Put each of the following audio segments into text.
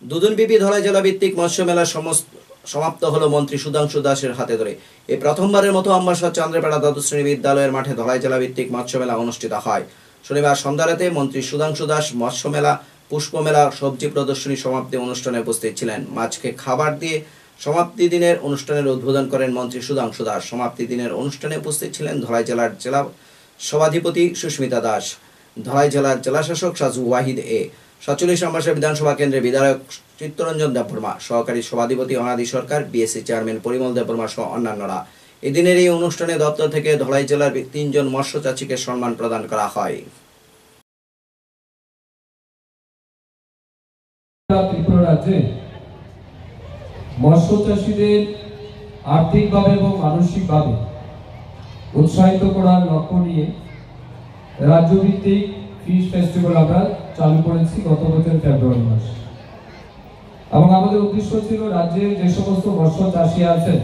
দুদিনব্যাপী ধলাই জেলা ভিত্তিক মৎস্য মেলা সমাপ্ত হলো মন্ত্রী সুধাংশু দাসের হাতে ধরে। এই প্রথমবারের মতো আম্বাসর চান্দ্রপাড়া দ্বাদশ শ্রেণী বিদ্যালয়ের মাঠে ধলাই জেলা ভিত্তিক মৎস্য মেলা অনুষ্ঠিত হয়। শনিবার সন্ধ্যারাতে মন্ত্রী সুধাংশু দাস মৎস্য মেলা, পুষ্প মেলা, সবজি প্রদর্শনী সমাপ্তি অনুষ্ঠানে উপস্থিত ছিলেন। মাছকে খাবার দিয়ে সমাপ্তি দিনের অনুষ্ঠানের উদ্বোধন করেন মন্ত্রী সুধাংশু দাস। সমাপ্তি দিনের অনুষ্ঠানে উপস্থিত ছিলেন ধলাই জেলার জেলা সভাধিপতি সুস্মিতা দাস, ধলাই জেলার জেলাশাসক সাজু ওয়াহিদ, 47 আম্বাসা বিধানসভা কেন্দ্রের বিধায়ক চিত্তরঞ্জন দেববর্মা, সহকারী সভাধিপতি অনাদি সরকার, বিএসসি চেয়ারম্যান পরিমল দেববর্মা সহ অন্যান্যরা। এদিনের এই অনুষ্ঠানে দপ্তর থেকে ধলাই জেলার 3 জন মৎস্য চাষীকে সম্মান প্রদান করা হয়। ত্রিপুরা রাজ্যে মৎস্য চাষীদের আর্থিকভাবে এবং মানসিকভাবে উৎসাহিত করার লক্ষ্য নিয়ে রাজ্যভিত্তিক ফিশ ফেস্টিভ্যাল আমরা চালু করেছি গত বছর ফেব্রুয়ারি মাসে। এবং আমাদের উদ্দেশ্য ছিল রাজ্যে যে সমস্ত মৎস্য চাষী আছেন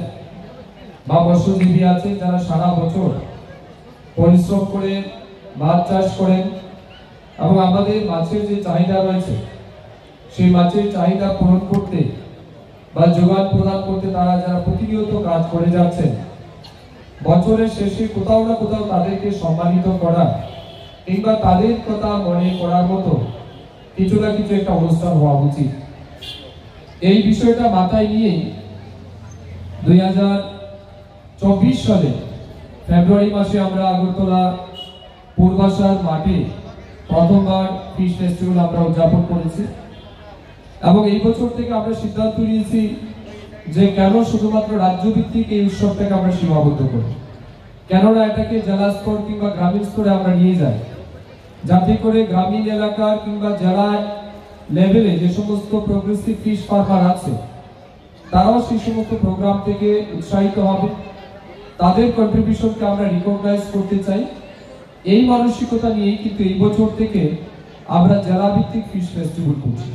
বা মৎস্যজীবী আছেন যারা সারা বছর পরিশ্রম করে মাছ চাষ করেন এবং আমাদের মাছের যে চাহিদা রয়েছে সেই মাছের চাহিদা পূরণ করতে বা যোগান প্রদান করতে তারা যারা প্রতিনিয়ত কাজ করে যাচ্ছেন, বছরের শেষে কোথাও না কোথাও তাদেরকে সম্মানিত করা কিংবা তাদের কথা মনে করার মতো কিছু না কিছু একটা অনুষ্ঠান হওয়া উচিত। এই বিষয়টা মাথায় নিয়েই 2024 সালে ফেব্রুয়ারি মাসে আমরা আগরতলা পূর্বাশার মাঠে প্রথমবার ফিশ ফেস্টিভ্যাল আমরা উদযাপন করেছি। এবং এই বছর থেকে আমরা সিদ্ধান্ত নিয়েছি যে কেন শুধুমাত্র রাজ্যভিত্তিক এই উৎসবটাকে আমরা সীমাবদ্ধ করি, কেননা এটাকে জেলা স্তর কিংবা গ্রামীণ স্তরে আমরা নিয়ে যাই, যাতে করে গ্রামীণ এলাকার কিংবা জেলা লেভেলে যে সমস্ত প্রোগ্রেসিভ ফিশ ফার্মার আছে তারাও সেই সমস্ত প্রোগ্রাম থেকে উৎসাহিত হবে, তাদের কন্ট্রিবিউশনকে আমরা রিকগনাইজ করতে চাই। এই মানসিকতা নিয়েই কিন্তু এই বছর থেকে আমরা জেলা ভিত্তিক ফিশ ফেস্টিভ্যাল করছি।